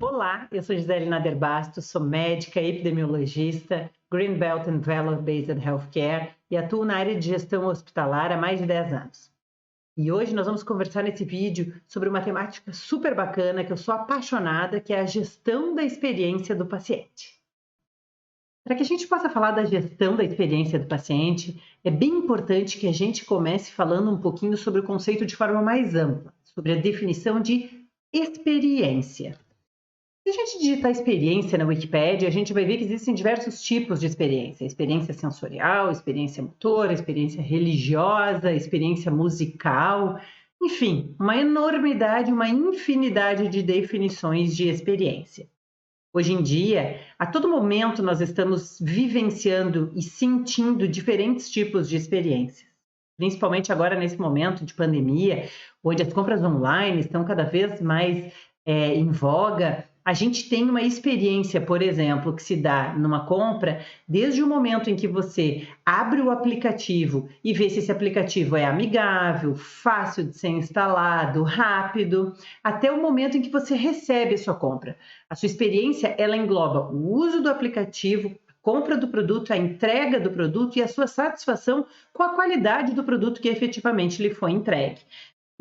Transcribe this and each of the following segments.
Olá, eu sou Gisele Nader Bastos, sou médica, epidemiologista, Green Belt and Value-Based Healthcare e atuo na área de gestão hospitalar há mais de 10 anos. E hoje nós vamos conversar nesse vídeo sobre uma temática super bacana que eu sou apaixonada, que é a gestão da experiência do paciente. Para que a gente possa falar da gestão da experiência do paciente, é bem importante que a gente comece falando um pouquinho sobre o conceito de forma mais ampla, sobre a definição de experiência. Se a gente digitar experiência na Wikipédia, a gente vai ver que existem diversos tipos de experiência. Experiência sensorial, experiência motora, experiência religiosa, experiência musical, enfim, uma enormidade, uma infinidade de definições de experiência. Hoje em dia, a todo momento nós estamos vivenciando e sentindo diferentes tipos de experiências. Principalmente agora nesse momento de pandemia, onde as compras online estão cada vez mais em voga, a gente tem uma experiência, por exemplo, que se dá numa compra, desde o momento em que você abre o aplicativo e vê se esse aplicativo é amigável, fácil de ser instalado, rápido, até o momento em que você recebe a sua compra. A sua experiência, ela engloba o uso do aplicativo, a compra do produto, a entrega do produto e a sua satisfação com a qualidade do produto que efetivamente lhe foi entregue.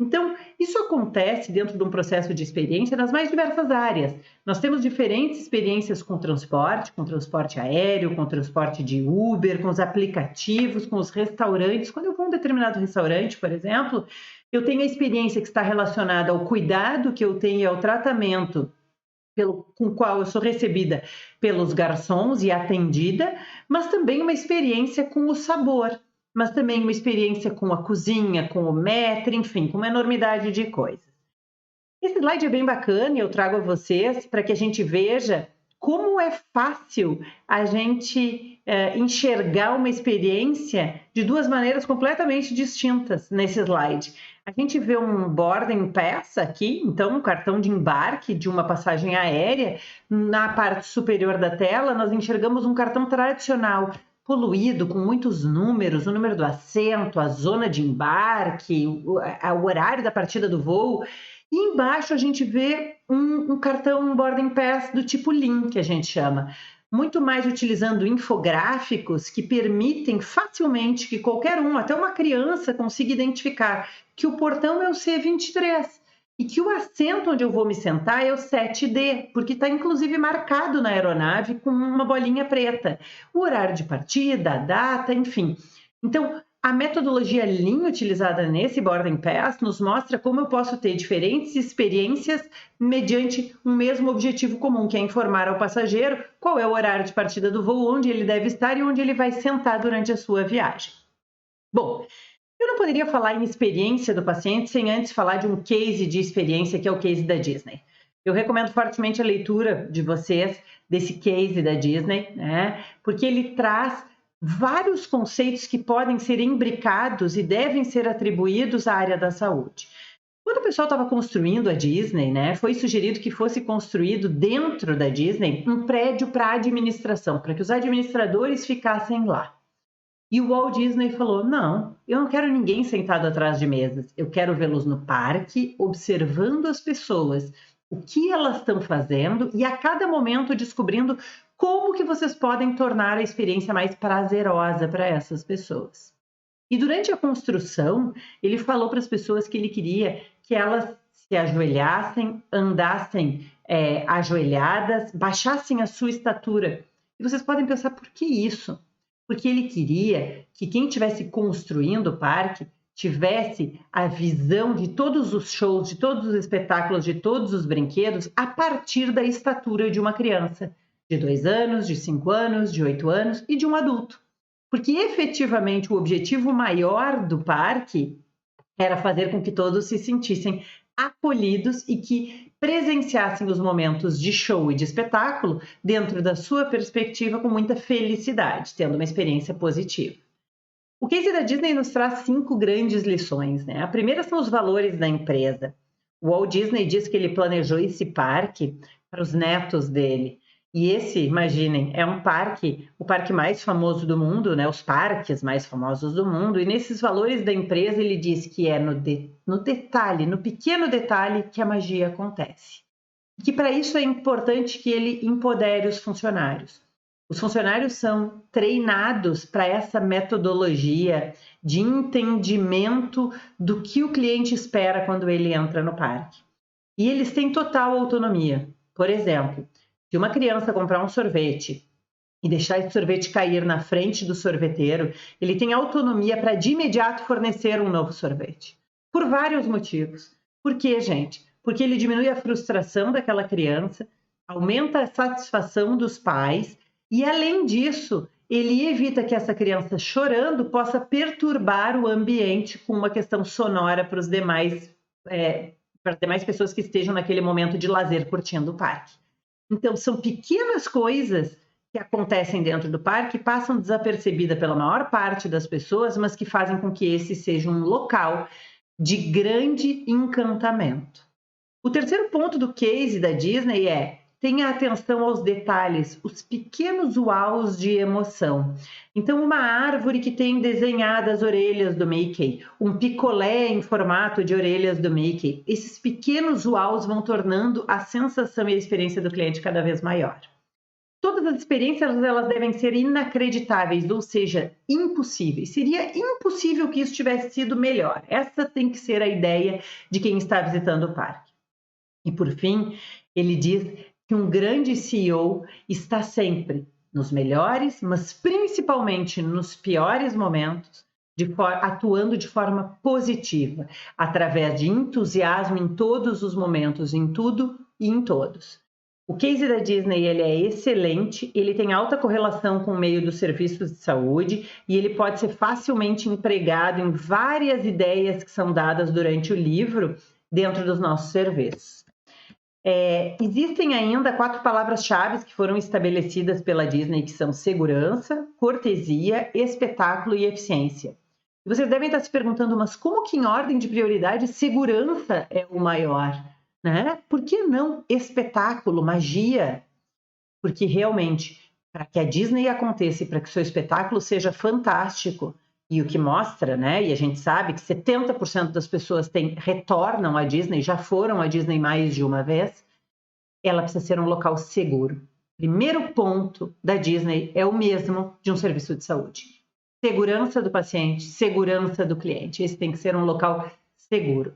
Então, isso acontece dentro de um processo de experiência nas mais diversas áreas. Nós temos diferentes experiências com transporte aéreo, com transporte de Uber, com os aplicativos, com os restaurantes. Quando eu vou a um determinado restaurante, por exemplo, eu tenho a experiência que está relacionada ao cuidado que eu tenho e ao tratamento com o qual eu sou recebida pelos garçons e atendida, mas também uma experiência com o sabor, mas também uma experiência com a cozinha, com o maître, enfim, com uma enormidade de coisas. Esse slide é bem bacana e eu trago a vocês para que a gente veja como é fácil a gente enxergar uma experiência de duas maneiras completamente distintas nesse slide. A gente vê um boarding pass aqui, então um cartão de embarque de uma passagem aérea. Na parte superior da tela, nós enxergamos um cartão tradicional, poluído, com muitos números, o número do assento, a zona de embarque, o horário da partida do voo. E embaixo a gente vê um cartão boarding pass do tipo Lean, que a gente chama, muito mais utilizando infográficos que permitem facilmente que qualquer um, até uma criança, consiga identificar que o portão é o C23 e que o assento onde eu vou me sentar é o 7D, porque está inclusive marcado na aeronave com uma bolinha preta. O horário de partida, a data, enfim. Então, a metodologia Lean utilizada nesse boarding pass nos mostra como eu posso ter diferentes experiências mediante um mesmo objetivo comum, que é informar ao passageiro qual é o horário de partida do voo, onde ele deve estar e onde ele vai sentar durante a sua viagem. Bom, eu não poderia falar em experiência do paciente sem antes falar de um case de experiência, que é o case da Disney. Eu recomendo fortemente a leitura de vocês desse case da Disney, né? Porque ele traz vários conceitos que podem ser imbricados e devem ser atribuídos à área da saúde. Quando o pessoal estava construindo a Disney, né, foi sugerido que fosse construído dentro da Disney um prédio para administração, para que os administradores ficassem lá. E o Walt Disney falou: não, eu não quero ninguém sentado atrás de mesas, eu quero vê-los no parque, observando as pessoas, o que elas estão fazendo e a cada momento descobrindo como que vocês podem tornar a experiência mais prazerosa para essas pessoas. E durante a construção, ele falou para as pessoas que ele queria que elas se ajoelhassem, andassem ajoelhadas, baixassem a sua estatura. E vocês podem pensar, por que isso? Porque ele queria que quem estivesse construindo o parque tivesse a visão de todos os shows, de todos os espetáculos, de todos os brinquedos a partir da estatura de uma criança, de 2 anos, de 5 anos, de 8 anos e de um adulto. Porque efetivamente o objetivo maior do parque era fazer com que todos se sentissem acolhidos e que presenciassem os momentos de show e de espetáculo dentro da sua perspectiva com muita felicidade, tendo uma experiência positiva. O case da Disney nos traz 5 grandes lições, né? A primeira são os valores da empresa. O Walt Disney diz que ele planejou esse parque para os netos dele. E esse, imaginem, é um parque, o parque mais famoso do mundo, né? Os parques mais famosos do mundo. E nesses valores da empresa ele diz que é no detalhe, no pequeno detalhe, que a magia acontece. Que para isso é importante que ele empodere os funcionários. Os funcionários são treinados para essa metodologia de entendimento do que o cliente espera quando ele entra no parque. E eles têm total autonomia. Por exemplo, se uma criança comprar um sorvete e deixar esse sorvete cair na frente do sorveteiro, ele tem autonomia para de imediato fornecer um novo sorvete. Por vários motivos. Por quê, gente? Porque ele diminui a frustração daquela criança, aumenta a satisfação dos pais e, além disso, ele evita que essa criança chorando possa perturbar o ambiente com uma questão sonora para as demais pessoas que estejam naquele momento de lazer curtindo o parque. Então, são pequenas coisas que acontecem dentro do parque, passam desapercebidas pela maior parte das pessoas, mas que fazem com que esse seja um local de grande encantamento. O terceiro ponto do case da Disney é: tenha atenção aos detalhes, os pequenos uaus de emoção. Então, uma árvore que tem desenhadas as orelhas do Mickey, um picolé em formato de orelhas do Mickey, esses pequenos uaus vão tornando a sensação e a experiência do cliente cada vez maior. Todas as experiências elas devem ser inacreditáveis, ou seja, impossíveis. Seria impossível que isso tivesse sido melhor. Essa tem que ser a ideia de quem está visitando o parque. E, por fim, ele diz que um grande CEO está sempre nos melhores, mas principalmente nos piores momentos, atuando de forma positiva, através de entusiasmo em todos os momentos, em tudo e em todos. O case da Disney ele é excelente, ele tem alta correlação com o meio dos serviços de saúde e ele pode ser facilmente empregado em várias ideias que são dadas durante o livro dentro dos nossos serviços. Existem ainda 4 palavras-chave que foram estabelecidas pela Disney, que são segurança, cortesia, espetáculo e eficiência. E vocês devem estar se perguntando, mas como que em ordem de prioridade segurança é o maior? Né? Por que não espetáculo, magia? Porque realmente, para que a Disney aconteça e para que o seu espetáculo seja fantástico, e o que mostra, né? E a gente sabe que 70% das pessoas retornam à Disney, já foram à Disney mais de uma vez, ela precisa ser um local seguro. Primeiro ponto da Disney é o mesmo de um serviço de saúde. Segurança do paciente, segurança do cliente. Esse tem que ser um local seguro.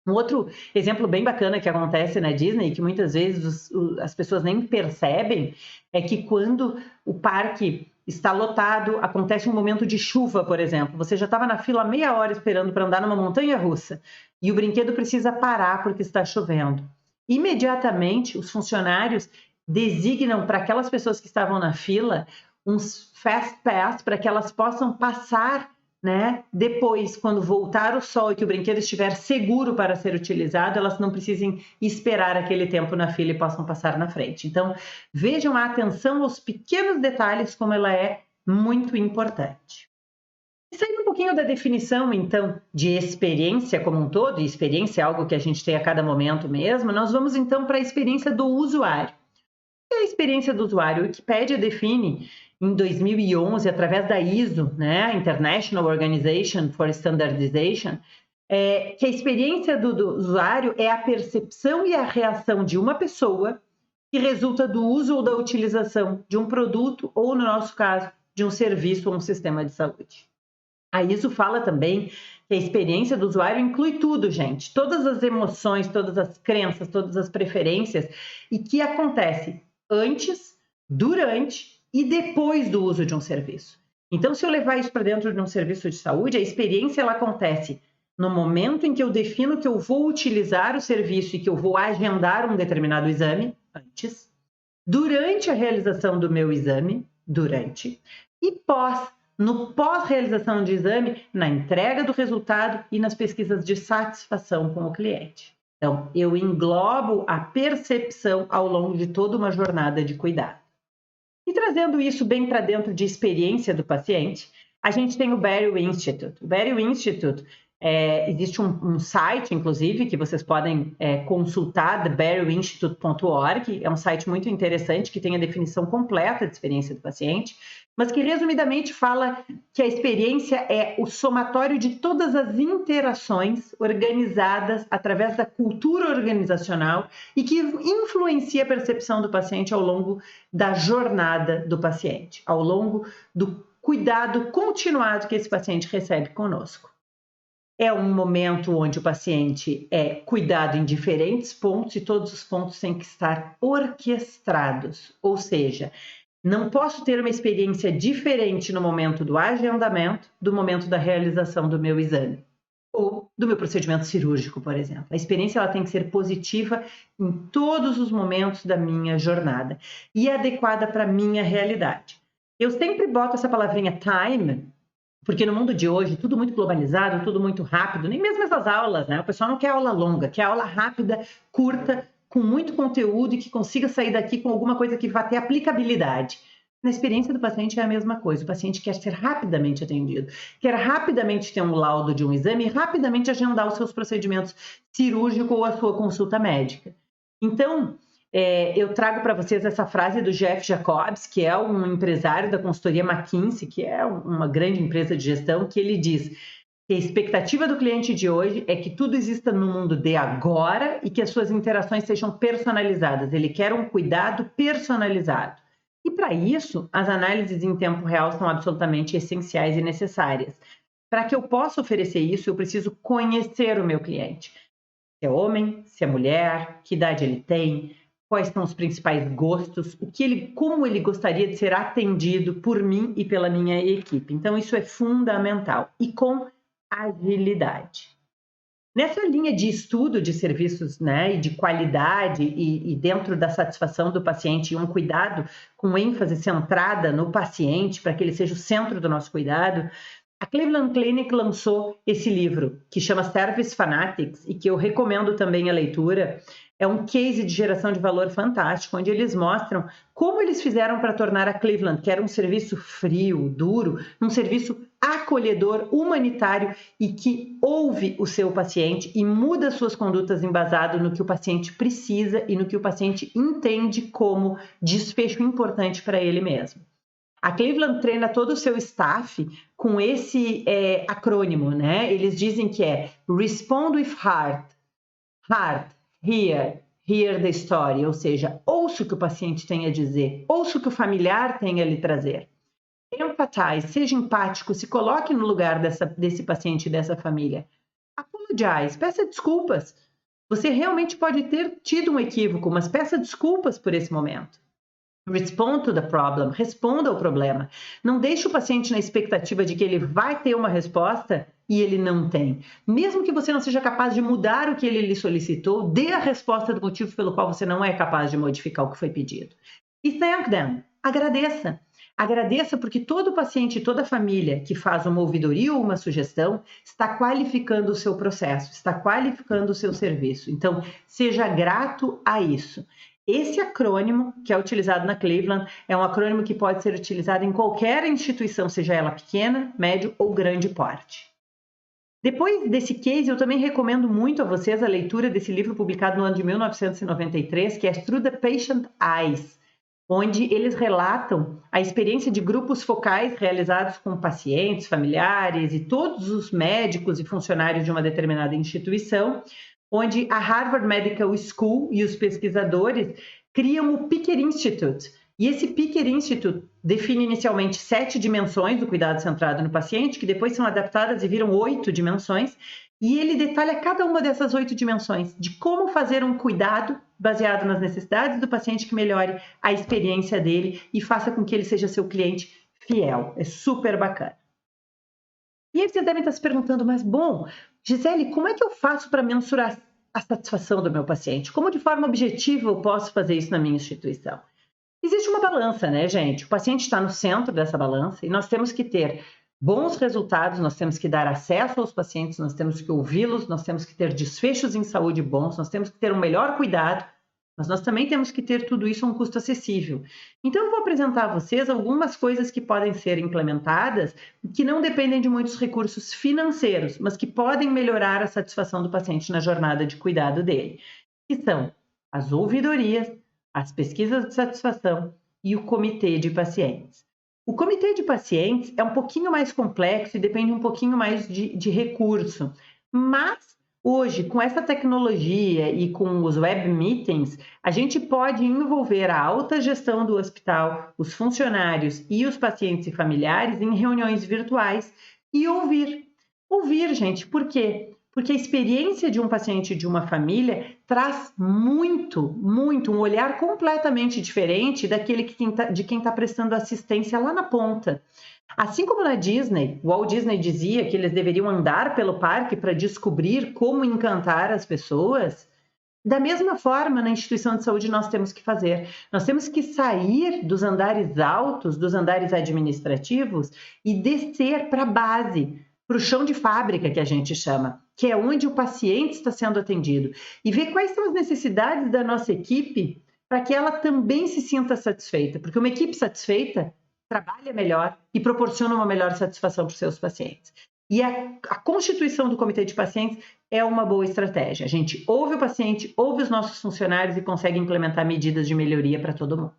Um outro exemplo bem bacana que acontece na Disney, que muitas vezes as pessoas nem percebem, é que quando o parque está lotado, acontece um momento de chuva, por exemplo. Você já estava na fila meia hora esperando para andar numa montanha-russa e o brinquedo precisa parar porque está chovendo. Imediatamente, os funcionários designam para aquelas pessoas que estavam na fila uns fast pass para que elas possam passar, né? Depois, quando voltar o sol e que o brinquedo estiver seguro para ser utilizado, elas não precisem esperar aquele tempo na fila e possam passar na frente. Então, vejam a atenção aos pequenos detalhes, como ela é muito importante. E saindo um pouquinho da definição, então, de experiência como um todo, e experiência é algo que a gente tem a cada momento mesmo, nós vamos então para a experiência do usuário. E a experiência do usuário, a Wikipédia define em 2011, através da ISO, né, International Organization for Standardization, que a experiência do usuário é a percepção e a reação de uma pessoa que resulta do uso ou da utilização de um produto ou, no nosso caso, de um serviço ou um sistema de saúde. A ISO fala também que a experiência do usuário inclui tudo, gente, todas as emoções, todas as crenças, todas as preferências, e que acontece antes, durante e depois do uso de um serviço. Então, se eu levar isso para dentro de um serviço de saúde, a experiência ela acontece no momento em que eu defino que eu vou utilizar o serviço e que eu vou agendar um determinado exame, antes, durante a realização do meu exame, durante, e no pós-realização de exame, na entrega do resultado e nas pesquisas de satisfação com o cliente. Então, eu englobo a percepção ao longo de toda uma jornada de cuidado. E trazendo isso bem para dentro de experiência do paciente, a gente tem o Barry Institute. O Barry Institute, existe um site, inclusive, que vocês podem consultar, thebarryinstitute.org. É um site muito interessante que tem a definição completa de experiência do paciente. mas que resumidamente fala que a experiência é o somatório de todas as interações organizadas através da cultura organizacional e que influencia a percepção do paciente ao longo da jornada do paciente, ao longo do cuidado continuado que esse paciente recebe conosco. É um momento onde o paciente é cuidado em diferentes pontos e todos os pontos têm que estar orquestrados, ou seja, não posso ter uma experiência diferente no momento do agendamento do momento da realização do meu exame ou do meu procedimento cirúrgico, por exemplo. A experiência ela tem que ser positiva em todos os momentos da minha jornada e adequada para a minha realidade. Eu sempre boto essa palavrinha time, porque no mundo de hoje, tudo muito globalizado, tudo muito rápido, nem mesmo essas aulas, né? O pessoal não quer aula longa, quer aula rápida, curta, com muito conteúdo e que consiga sair daqui com alguma coisa que vá ter aplicabilidade. Na experiência do paciente é a mesma coisa. O paciente quer ser rapidamente atendido, quer rapidamente ter um laudo de um exame e rapidamente agendar os seus procedimentos cirúrgicos ou a sua consulta médica. Então, eu trago para vocês essa frase do Jeff Jacobs, que é um empresário da consultoria McKinsey, que é uma grande empresa de gestão, que ele diz que a expectativa do cliente de hoje é que tudo exista no mundo de agora e que as suas interações sejam personalizadas. Ele quer um cuidado personalizado. E para isso, as análises em tempo real são absolutamente essenciais e necessárias. Para que eu possa oferecer isso, eu preciso conhecer o meu cliente. Se é homem, se é mulher, que idade ele tem, quais são os principais gostos, como ele gostaria de ser atendido por mim e pela minha equipe. Então, isso é fundamental. E com agilidade. Nessa linha de estudo de serviços, né, e de qualidade e dentro da satisfação do paciente e um cuidado com ênfase centrada no paciente para que ele seja o centro do nosso cuidado, a Cleveland Clinic lançou esse livro que chama Service Fanatics e que eu recomendo também a leitura. É um case de geração de valor fantástico, onde eles mostram como eles fizeram para tornar a Cleveland, que era um serviço frio, duro, um serviço acolhedor, humanitário e que ouve o seu paciente e muda suas condutas embasado no que o paciente precisa e no que o paciente entende como desfecho importante para ele mesmo. A Cleveland treina todo o seu staff com esse acrônimo, né? Eles dizem que é Respond with Heart, Heart, Hear the story, ou seja, ouça o que o paciente tem a dizer, ouça o que o familiar tem a lhe trazer. Empathize, seja empático, se coloque no lugar desse paciente e dessa família. Apologize, peça desculpas. Você realmente pode ter tido um equívoco, mas peça desculpas por esse momento. Respond to the problem, responda ao problema. Não deixe o paciente na expectativa de que ele vai ter uma resposta e ele não tem. Mesmo que você não seja capaz de mudar o que ele lhe solicitou, dê a resposta do motivo pelo qual você não é capaz de modificar o que foi pedido. E thank them, agradeça. Agradeça porque todo paciente e toda família que faz uma ouvidoria ou uma sugestão está qualificando o seu processo, está qualificando o seu serviço. Então, seja grato a isso. Esse acrônimo, que é utilizado na Cleveland, é um acrônimo que pode ser utilizado em qualquer instituição, seja ela pequena, médio ou grande porte. Depois desse case, eu também recomendo muito a vocês a leitura desse livro publicado no ano de 1993, que é Through the Patient Eyes, onde eles relatam a experiência de grupos focais realizados com pacientes, familiares e todos os médicos e funcionários de uma determinada instituição, onde a Harvard Medical School e os pesquisadores criam o Picker Institute. E esse Picker Institute define inicialmente 7 dimensões do cuidado centrado no paciente, que depois são adaptadas e viram 8 dimensões, e ele detalha cada uma dessas 8 dimensões, de como fazer um cuidado baseado nas necessidades do paciente que melhore a experiência dele e faça com que ele seja seu cliente fiel. É super bacana. E aí vocês devem estar se perguntando, mas bom, Gisele, como é que eu faço para mensurar a satisfação do meu paciente? Como de forma objetiva eu posso fazer isso na minha instituição? Existe uma balança, né, gente? O paciente está no centro dessa balança e nós temos que ter bons resultados, nós temos que dar acesso aos pacientes, nós temos que ouvi-los, nós temos que ter desfechos em saúde bons, nós temos que ter um melhor cuidado, mas nós também temos que ter tudo isso a um custo acessível. Então, eu vou apresentar a vocês algumas coisas que podem ser implementadas que não dependem de muitos recursos financeiros, mas que podem melhorar a satisfação do paciente na jornada de cuidado dele, que são as ouvidorias, as pesquisas de satisfação e o comitê de pacientes. O comitê de pacientes é um pouquinho mais complexo e depende um pouquinho mais de recurso, mas hoje, com essa tecnologia e com os web meetings, a gente pode envolver a alta gestão do hospital, os funcionários e os pacientes e familiares em reuniões virtuais e ouvir. Ouvir, gente, por quê? Porque a experiência de um paciente e de uma família traz muito, um olhar completamente diferente daquele de quem está prestando assistência lá na ponta. Assim como na Disney, o Walt Disney dizia que eles deveriam andar pelo parque para descobrir como encantar as pessoas, da mesma forma, na instituição de saúde nós temos que fazer. Nós temos que sair dos andares altos, dos andares administrativos e descer para a base, para o chão de fábrica, que a gente chama, que é onde o paciente está sendo atendido, e ver quais são as necessidades da nossa equipe para que ela também se sinta satisfeita, porque uma equipe satisfeita trabalha melhor e proporciona uma melhor satisfação para os seus pacientes. E a constituição do comitê de pacientes é uma boa estratégia. A gente ouve o paciente, ouve os nossos funcionários e consegue implementar medidas de melhoria para todo mundo.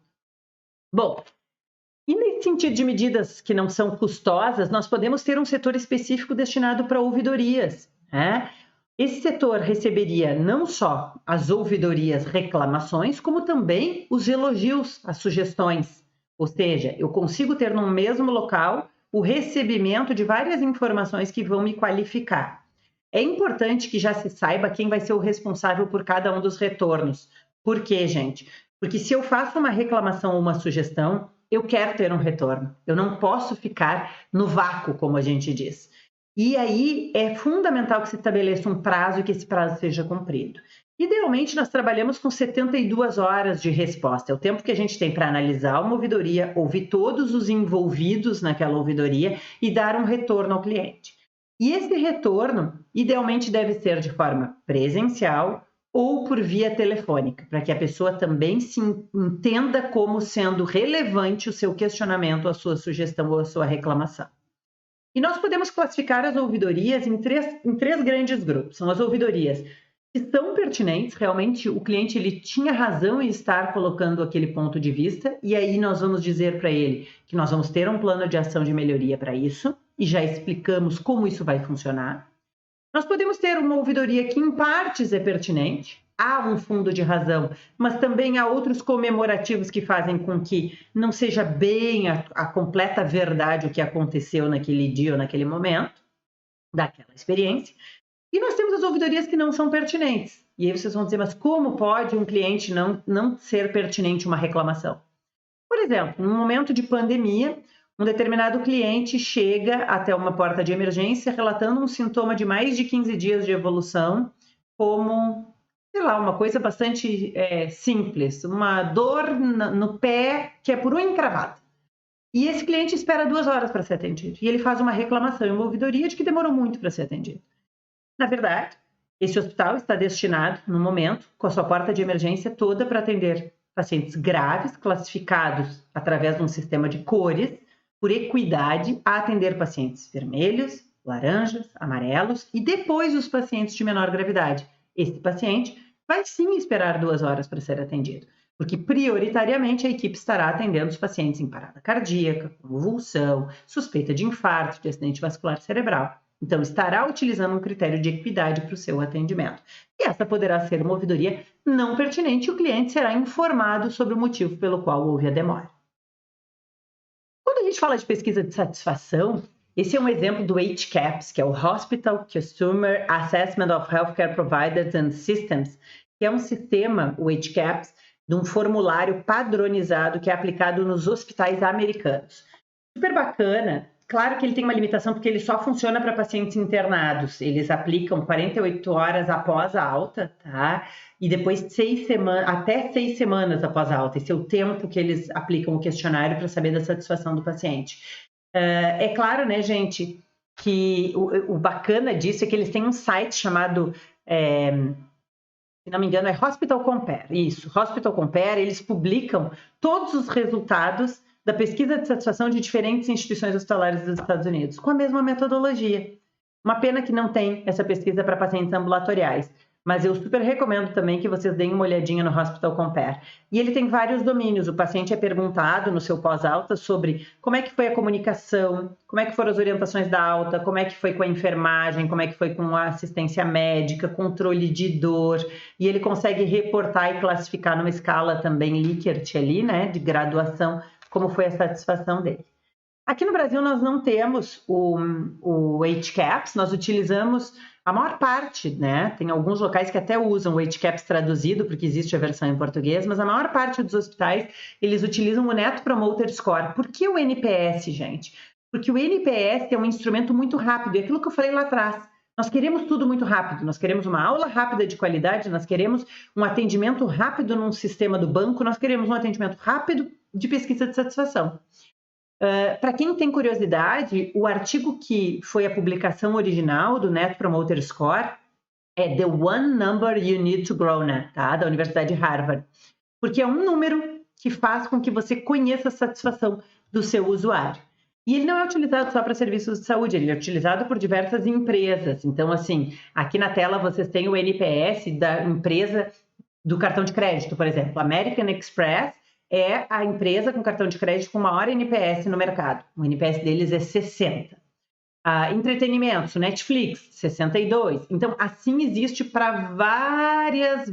Bom, e nesse sentido de medidas que não são custosas, nós podemos ter um setor específico destinado para ouvidorias, né? Esse setor receberia não só as ouvidorias, reclamações, como também os elogios, as sugestões. Ou seja, eu consigo ter no mesmo local o recebimento de várias informações que vão me qualificar. É importante que já se saiba quem vai ser o responsável por cada um dos retornos. Por quê, gente? Porque se eu faço uma reclamação ou uma sugestão, eu quero ter um retorno. Eu não posso ficar no vácuo, como a gente diz. E aí é fundamental que se estabeleça um prazo e que esse prazo seja cumprido. Idealmente, nós trabalhamos com 72 horas de resposta. É o tempo que a gente tem para analisar uma ouvidoria, ouvir todos os envolvidos naquela ouvidoria e dar um retorno ao cliente. E esse retorno, idealmente, deve ser de forma presencial ou por via telefônica, para que a pessoa também se entenda como sendo relevante o seu questionamento, a sua sugestão ou a sua reclamação. E nós podemos classificar as ouvidorias em três grandes grupos. São as ouvidorias que são pertinentes, realmente o cliente ele tinha razão em estar colocando aquele ponto de vista, e aí nós vamos dizer para ele que nós vamos ter um plano de ação de melhoria para isso, e já explicamos como isso vai funcionar. Nós podemos ter uma ouvidoria que em partes é pertinente, há um fundo de razão, mas também há outros comemorativos que fazem com que não seja bem a completa verdade o que aconteceu naquele dia ou naquele momento, daquela experiência. E nós temos as ouvidorias que não são pertinentes. E aí vocês vão dizer, mas como pode um cliente não ser pertinente uma reclamação? Por exemplo, num momento de pandemia, um determinado cliente chega até uma porta de emergência relatando um sintoma de mais de 15 dias de evolução, como, sei lá, uma coisa bastante simples, uma dor no pé que é por unha encravada. E esse cliente espera 2 horas para ser atendido. E ele faz uma reclamação em uma ouvidoria de que demorou muito para ser atendido. Na verdade, esse hospital está destinado, no momento, com a sua porta de emergência toda para atender pacientes graves, classificados através de um sistema de cores, por equidade, a atender pacientes vermelhos, laranjas, amarelos e depois os pacientes de menor gravidade. Esse paciente vai sim esperar 2 horas para ser atendido, porque prioritariamente a equipe estará atendendo os pacientes em parada cardíaca, convulsão, suspeita de infarto, de acidente vascular cerebral. Então, estará utilizando um critério de equidade para o seu atendimento. E essa poderá ser uma ouvidoria não pertinente e o cliente será informado sobre o motivo pelo qual houve a demora. Quando a gente fala de pesquisa de satisfação, esse é um exemplo do HCAHPS, que é o Hospital Customer Assessment of Healthcare Providers and Systems, que é um sistema, o HCAHPS, de um formulário padronizado que é aplicado nos hospitais americanos. Super bacana. Claro que ele tem uma limitação porque ele só funciona para pacientes internados. Eles aplicam 48 horas após a alta, tá? E depois até 6 semanas após a alta. Esse é o tempo que eles aplicam o questionário para saber da satisfação do paciente. É claro, né, gente, que o bacana disso é que eles têm um site chamado, se não me engano, é Hospital Compare. Isso, Hospital Compare. Eles publicam todos os resultados da pesquisa de satisfação de diferentes instituições hospitalares dos Estados Unidos, com a mesma metodologia. Uma pena que não tem essa pesquisa para pacientes ambulatoriais, mas eu super recomendo também que vocês deem uma olhadinha no Hospital Compare. E ele tem vários domínios. O paciente é perguntado no seu pós-alta sobre como é que foi a comunicação, como é que foram as orientações da alta, como é que foi com a enfermagem, como é que foi com a assistência médica, controle de dor, e ele consegue reportar e classificar numa escala também Likert ali, né, de graduação, como foi a satisfação dele. Aqui no Brasil nós não temos o HCAHPS, nós utilizamos a maior parte, né? Tem alguns locais que até usam o HCAHPS traduzido, porque existe a versão em português, mas a maior parte dos hospitais, eles utilizam o Net Promoter Score. Por que o NPS, gente? Porque o NPS é um instrumento muito rápido, e aquilo que eu falei lá atrás, nós queremos tudo muito rápido, nós queremos uma aula rápida de qualidade, nós queremos um atendimento rápido num sistema do banco, nós queremos um atendimento rápido de pesquisa de satisfação. Para quem tem curiosidade, o artigo que foi a publicação original do Net Promoter Score é The One Number You Need to Grow, né? Tá? Da Universidade de Harvard. Porque é um número que faz com que você conheça a satisfação do seu usuário. E ele não é utilizado só para serviços de saúde, ele é utilizado por diversas empresas. Então, assim, aqui na tela vocês têm o NPS da empresa do cartão de crédito, por exemplo. American Express é a empresa com cartão de crédito com maior NPS no mercado. O NPS deles é 60. Entretenimento, Netflix, 62. Então, assim existe para vários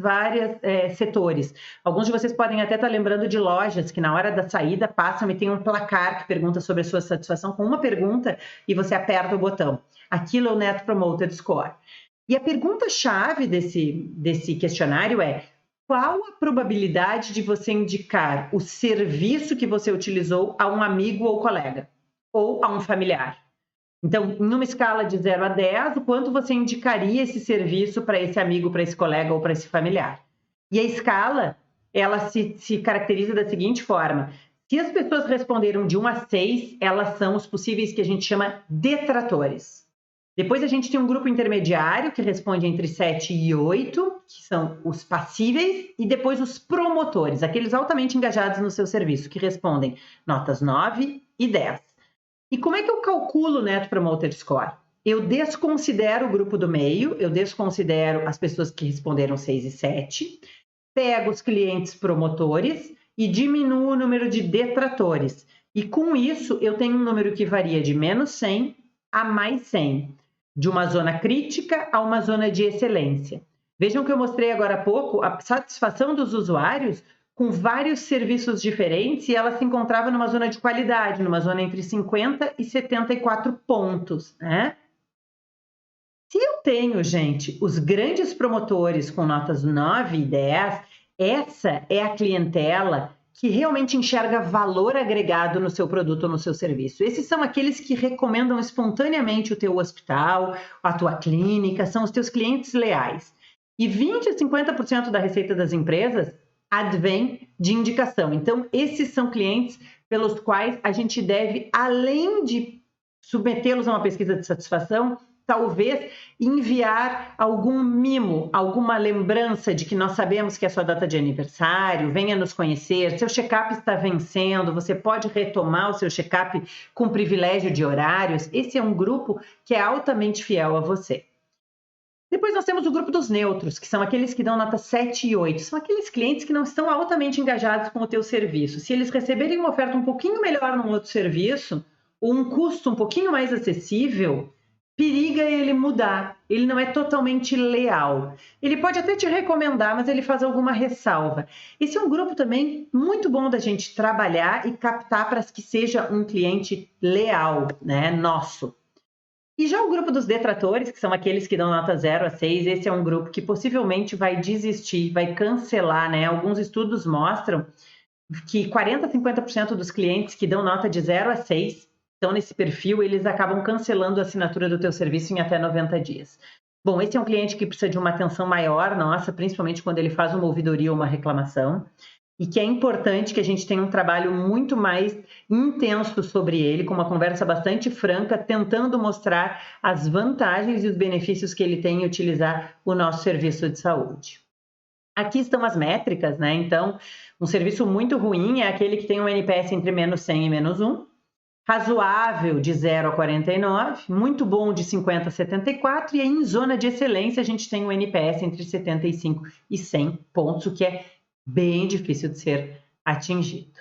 setores. Alguns de vocês podem até estar lembrando de lojas que na hora da saída passam e tem um placar que pergunta sobre a sua satisfação com uma pergunta e você aperta o botão. Aquilo é o Net Promoter Score. E a pergunta-chave desse questionário é: qual a probabilidade de você indicar o serviço que você utilizou a um amigo ou colega? Ou a um familiar? Então, em uma escala de 0 a 10, o quanto você indicaria esse serviço para esse amigo, para esse colega ou para esse familiar? E a escala, ela se caracteriza da seguinte forma: se as pessoas responderam de 1 a 6, elas são os possíveis que a gente chama detratores. Depois a gente tem um grupo intermediário que responde entre 7 e 8, que são os passíveis, e depois os promotores, aqueles altamente engajados no seu serviço, que respondem notas 9 e 10. E como é que eu calculo o Net Promoter Score? Eu desconsidero o grupo do meio, eu desconsidero as pessoas que responderam 6 e 7, pego os clientes promotores e diminuo o número de detratores. E com isso, eu tenho um número que varia de menos 100 a mais 100. De uma zona crítica a uma zona de excelência. Vejam que eu mostrei agora há pouco a satisfação dos usuários com vários serviços diferentes e ela se encontrava numa zona de qualidade, numa zona entre 50 e 74 pontos, né? Se eu tenho, gente, os grandes promotores com notas 9 e 10, essa é a clientela que realmente enxerga valor agregado no seu produto ou no seu serviço. Esses são aqueles que recomendam espontaneamente o teu hospital, a tua clínica, são os teus clientes leais. E 20 a 50% da receita das empresas advém de indicação. Então, esses são clientes pelos quais a gente deve, além de submetê-los a uma pesquisa de satisfação, talvez enviar algum mimo, alguma lembrança de que nós sabemos que é a sua data de aniversário, venha nos conhecer, seu check-up está vencendo, você pode retomar o seu check-up com privilégio de horários. Esse é um grupo que é altamente fiel a você. Depois nós temos o grupo dos neutros, que são aqueles que dão nota 7 e 8. São aqueles clientes que não estão altamente engajados com o teu serviço. Se eles receberem uma oferta um pouquinho melhor num outro serviço, ou um custo um pouquinho mais acessível, periga ele mudar, ele não é totalmente leal. Ele pode até te recomendar, mas ele faz alguma ressalva. Esse é um grupo também muito bom da gente trabalhar e captar para que seja um cliente leal, né, nosso. E já o grupo dos detratores, que são aqueles que dão nota 0 a 6, esse é um grupo que possivelmente vai desistir, vai cancelar, né? Alguns estudos mostram que 40 a 50% dos clientes que dão nota de 0 a 6 estão nesse perfil, eles acabam cancelando a assinatura do teu serviço em até 90 dias. Bom, esse é um cliente que precisa de uma atenção maior nossa, principalmente quando ele faz uma ouvidoria ou uma reclamação, e que é importante que a gente tenha um trabalho muito mais intenso sobre ele, com uma conversa bastante franca, tentando mostrar as vantagens e os benefícios que ele tem em utilizar o nosso serviço de saúde. Aqui estão as métricas, né? Então, um serviço muito ruim é aquele que tem um NPS entre menos 100 e menos 1. razoável de 0 a 49, muito bom de 50 a 74, e aí em zona de excelência a gente tem o NPS entre 75 e 100 pontos, o que é bem difícil de ser atingido.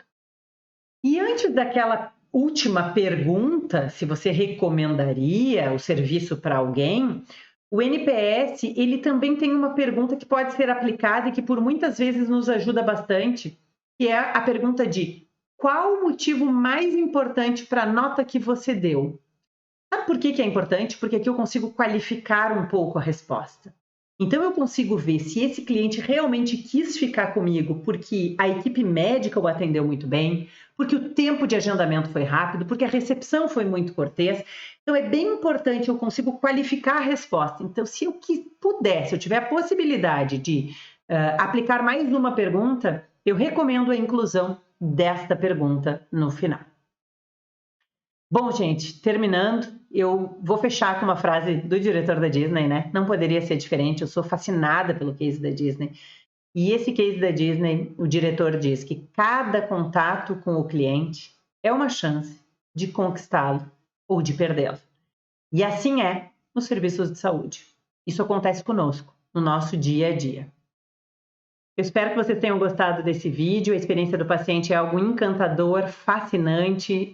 E antes daquela última pergunta, se você recomendaria o serviço para alguém, o NPS, ele também tem uma pergunta que pode ser aplicada e que por muitas vezes nos ajuda bastante, que é a pergunta de qual o motivo mais importante para a nota que você deu? Sabe por que é importante? Porque aqui eu consigo qualificar um pouco a resposta. Então eu consigo ver se esse cliente realmente quis ficar comigo porque a equipe médica o atendeu muito bem, porque o tempo de agendamento foi rápido, porque a recepção foi muito cortês. Então é bem importante, eu consigo qualificar a resposta. Então se eu puder, se eu tiver a possibilidade de aplicar mais uma pergunta, eu recomendo a inclusão desta pergunta no final. Bom, gente, terminando, eu vou fechar com uma frase do diretor da Disney, né? Não poderia ser diferente, eu sou fascinada pelo case da Disney. E esse case da Disney, o diretor diz que cada contato com o cliente é uma chance de conquistá-lo ou de perdê-lo. E assim é nos serviços de saúde. Isso acontece conosco, no nosso dia a dia. Eu espero que vocês tenham gostado desse vídeo. A experiência do paciente é algo encantador, fascinante.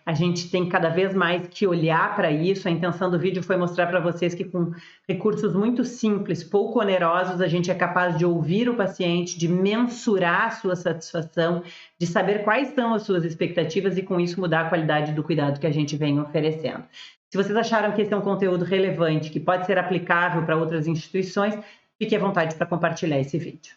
A gente tem cada vez mais que olhar para isso. A intenção do vídeo foi mostrar para vocês que com recursos muito simples, pouco onerosos, a gente é capaz de ouvir o paciente, de mensurar a sua satisfação, de saber quais são as suas expectativas e com isso mudar a qualidade do cuidado que a gente vem oferecendo. Se vocês acharam que esse é um conteúdo relevante, que pode ser aplicável para outras instituições, fique à vontade para compartilhar esse vídeo.